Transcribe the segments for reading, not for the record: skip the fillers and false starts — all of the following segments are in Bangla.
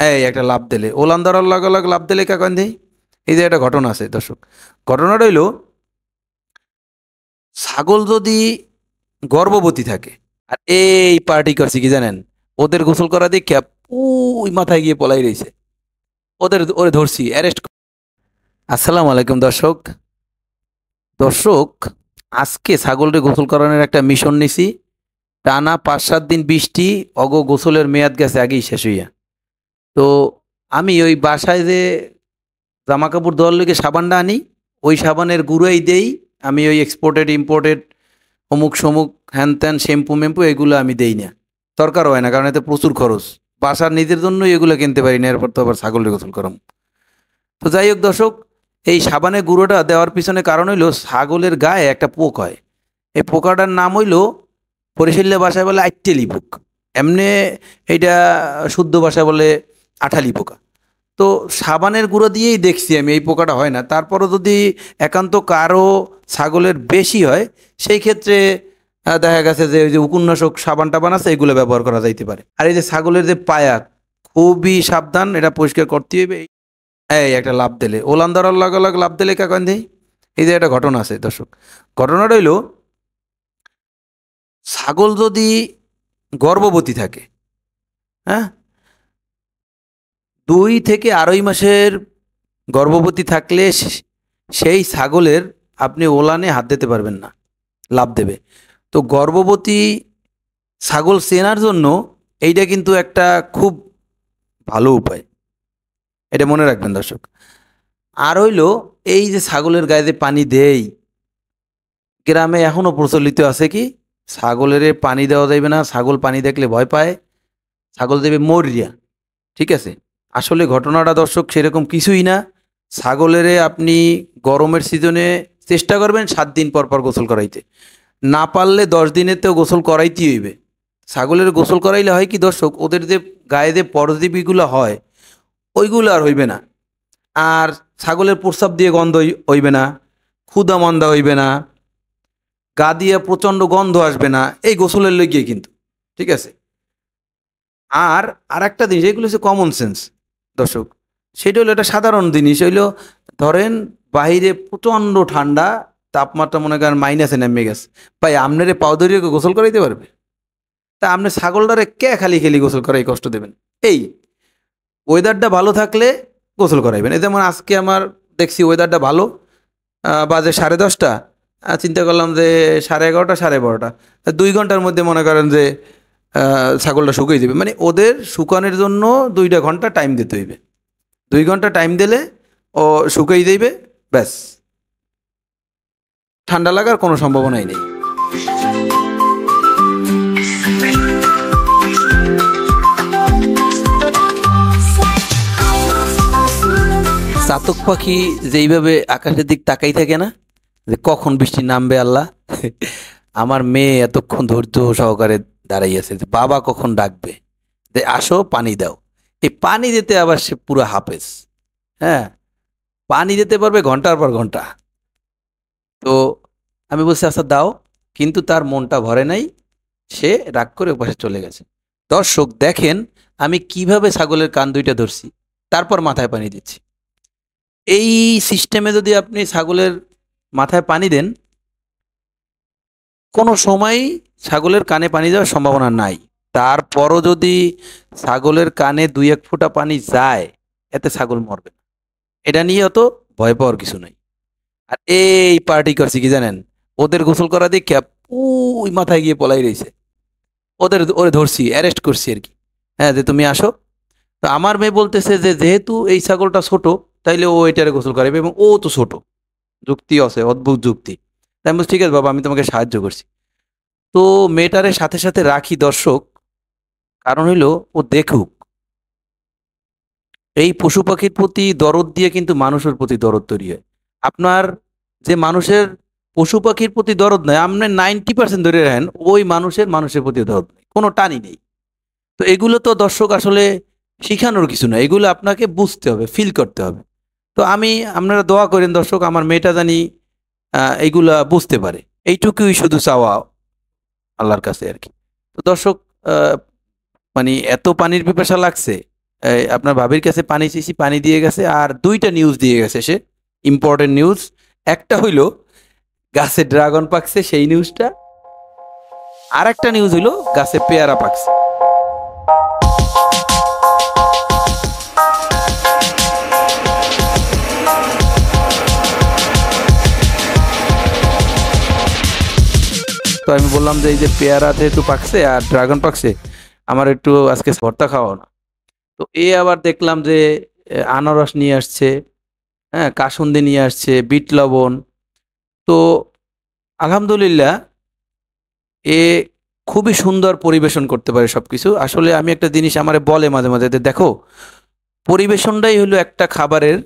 এই একটা লাভ দিলে ওলান ধরার লগে লগে লাভ দিলে কাকন দেই। এই যে একটা ঘটনা আছে দর্শক, ঘটনাটা হইল ছাগল যদি গর্ভবতী থাকে আর এই পার্টি করছে কি জানেন, ওদের গোসল করা দেখে ওই মাথায় গিয়ে পলাই রয়েছে, ওরে ধরছি অ্যারেস্ট। আসসালামু আলাইকুম দর্শক। দর্শক, আজকে ছাগলরে গোসল করানোর একটা মিশন নিছি। টানা ৫-৭ দিন বৃষ্টি, গোসলের মেয়াদ গেছে আগেই শেষ হইয়া। তো আমি ওই বাসায় যে জামা কাপড় ধোয়ার লেগে সাবানটা আনি, ওই সাবানের গুঁড়োই দেই। আমি ওই এক্সপোর্টেড ইম্পোর্টেড অমুক সমুক হ্যান ত্যান শ্যাম্পু ম্যাম্পু এগুলো আমি দেই না, দরকার হয় না, কারণ এতে প্রচুর খরচ। বাসার নিজের জন্য এগুলো কিনতে পারি না, এরপর তো আবার ছাগলের গোসল করাম। তো যাই হোক দর্শক, এই সাবানের গুঁড়োটা দেওয়ার পিছনে কারণ হইলো ছাগলের গায়ে একটা পোক হয়। এই পোকাটার নাম হইল পরিশীল্য ভাষায় বলে আইটেলি পোক, এমনি এইটা শুদ্ধ ভাষায় বলে আঠালি পোকা। তো সাবানের গুঁড়ো দিয়েই দেখছি আমি এই পোকাটা হয় না। তারপরও যদি একান্ত কারো ছাগলের বেশি হয়, সেই ক্ষেত্রে দেখা গেছে যে ওই যে উপন্যাসক সাবান টাবান আছে, এগুলো ব্যবহার করা যাইতে পারে। আর এই যে ছাগলের যে পায়া, খুবই সাবধান, এটা পরিষ্কার করতে হবে। এই একটা লাভ দিলে ওলান ধরার লগে লগে লাভ দিলে কাকন দেই। এই যে একটা ঘটনা আছে দর্শক, ঘটনাটা হইল ছাগল যদি গর্ভবতী থাকে, হ্যাঁ, 2 থেকে 2.5 মাসের গর্ভবতী থাকলে সেই ছাগলের আপনি ওলানে হাত দিতে পারবেন না, লাভ দেবে। তো গর্ভবতী ছাগল চেনার জন্য এইটা কিন্তু একটা খুব ভালো উপায়, এটা মনে রাখবেন দর্শক। আর হইল এই যে ছাগলের গায়ে যে পানি দেই, গ্রামে এখনো প্রচলিত আছে কি, ছাগলের পানি দেওয়া যাবে না, ছাগল পানি দেখলে ভয় পায়, ছাগল দেবে মরিয়া। ঠিক আছে, আসলে ঘটনাটা দর্শক সেরকম কিছুই না। ছাগলের আপনি গরমের সিজনে চেষ্টা করবেন 7 দিন পর পর গোসল করাইতে, না পারলে 10 দিনেতেও গোসল করাইতেই হইবে। ছাগলের গোসল করাইলে হয় কি দর্শক, ওদের যে গায়ে যে পরজীবীগুলো হয় ওইগুলো আর হইবে না। আর ছাগলের প্রস্রাব দিয়ে গন্ধ হইবে না, ক্ষুধা মন্দা হইবে না, গা দিয়ে প্রচণ্ড গন্ধ আসবে না, এই গোসলের লইগিয়ে কিন্তু। ঠিক আছে। আর আরেকটা জিনিস, এগুলো হচ্ছে কমন সেন্স দর্শক, সেটা হলো একটা সাধারণ জিনিস হইলো, ধরেন বাইরে প্রচণ্ড ঠান্ডা, তাপমাত্রা মনে করেন মাইনাসে নেমে গেছে, ভাই আপনারে পাও ধরিয়ে গোসল করাইতে পারবে? তা আপনি ছাগলটারে কে খালি খালি গোসল করাই কষ্ট দেবেন? এই ওয়েদারটা ভালো থাকলে গোসল করাইবেন। এই যেমন আজকে আমার দেখছি ওয়েদারটা ভালো, বাজে 10:30, চিন্তা করলাম যে 11:30 12:30, 2 ঘন্টার মধ্যে মনে করেন যে ছাগলটা শুকিয়ে যাবে। মানে ওদের শুকানোর জন্য 2টা ঘন্টা টাইম দিতে হইবে, 2 ঘন্টা টাইম দিলে ও শুকিয়ে যাইবে, ব্যাস, ঠান্ডা লাগার কোনো সম্ভাবনাই নেই। চাতক পাখি যেইভাবে আকাশের দিক তাকাই থাকে না, যে কখন বৃষ্টি নামবে আল্লাহ, আমার মেয়ে এতক্ষণ ধৈর্য সহকারে দাঁড়াই আছে যে বাবা কখন ডাকবে, যে আসো পানি দাও। এই পানি দিতে আবার সে পুরো হাফেজ, হ্যাঁ, পানি দিতে পারবে ঘন্টার পর ঘন্টা। তো আমি বলছি আচ্ছা দাও, কিন্তু তার মনটা ভরে নাই, সে রাগ করে ওপাশে চলে গেছে। দর্শক দেখেন আমি কিভাবে ছাগলের কান দুইটা ধরছি, তারপর মাথায় পানি দিচ্ছি। এই সিস্টেমে যদি আপনি ছাগলের মাথায় পানি দেন, কোনো সময়ই ছাগলের কানে পানি যাওয়ার সম্ভাবনা নাই। তারপরও যদি ছাগলের কানে 2-1 ফোঁটা পানি যায়, এতে ছাগল মরবে না, এটা নিয়ে অত ভয় পাওয়ার কিছু নাই। আর এই পার্টি করছি কি জানেন, ওদের গোসল করা দেখে ওই মাথায় গিয়ে পলাই রয়েছে, ওরে ধরছি অ্যারেস্ট করছি আর কি। হ্যাঁ, যে তুমি আসো। তো আমার মেয়ে বলতেছে যে যেহেতু এই ছাগলটা ছোট, তাইলে ও এটারে গোসল করাবে, এবং ও তো ছোট, যুক্তি আছে, অদ্ভুত যুক্তি। তাই আমি বলছি ঠিক আছে বাবা, আমি তোমাকে সাহায্য করছি। তো মেয়েটারে সাথে সাথে রাখি দর্শক, কারণ হইলো ও দেখুক এই পশু পাখির প্রতি দরদ দিয়ে কিন্তু মানুষের প্রতি দরদ তৈরি হয়। আপনার যে মানুষের পশু পাখির প্রতি দরদ নাই, আপনি 90% ধরে রাখেন ওই মানুষের প্রতি দরদ নেই, কোনো টানই নেই। তো এগুলো তো দর্শক আসলে শিখানোর কিছু না, এগুলো আপনাকে বুঝতে হবে, ফিল করতে হবে। তো আপনারা দোয়া করেন দর্শক, আমার মেয়েটা জানি এইগুলা বুঝতে পারে, এইটুকুই শুধু চাওয়া আল্লাহর কাছে আর কি। তো দর্শক, মানে এত পানির পিপাসা লাগছে, আপনার ভাবির কাছে পানি চেয়েছি, পানি দিয়ে গেছে, আর দুইটা নিউজ দিয়ে গেছে সে, ইম্পর্টেন্ট নিউজ। একটা হইলো গাছে ড্রাগন পাকছে, সেই নিউজটা। আর একটা নিউজ হইলো গাছে পেয়ারা পাকছে। তো আমি বললাম যে এই যে পেয়ারা যেহেতু পাকছে আর ড্রাগন পাকছে, আমার একটু আজকে ভর্তা খাওয়াও না। তো এ আবার দেখলাম যে আনারস নিয়ে আসছে, হ্যাঁ, কাসুন্দি নিয়ে আসছে, বিট লবণ। তো আলহামদুলিল্লাহ এ খুবই সুন্দর পরিবেশন করতে পারে সবকিছু। আসলে আমি একটা জিনিস আমারে বলে মাঝে মাঝে যে দেখো, পরিবেশনটাই হলো একটা খাবারের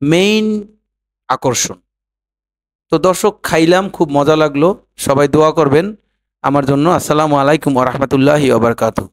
মেইন আকর্ষণ। তো দর্শক, খাইলাম, খুব মজা লাগলো। সবাই দোয়া করবেন আমার জন্য। আসসালামু আলাইকুম ওয়া রাহমাতুল্লাহি ওয়া বারাকাতুহু।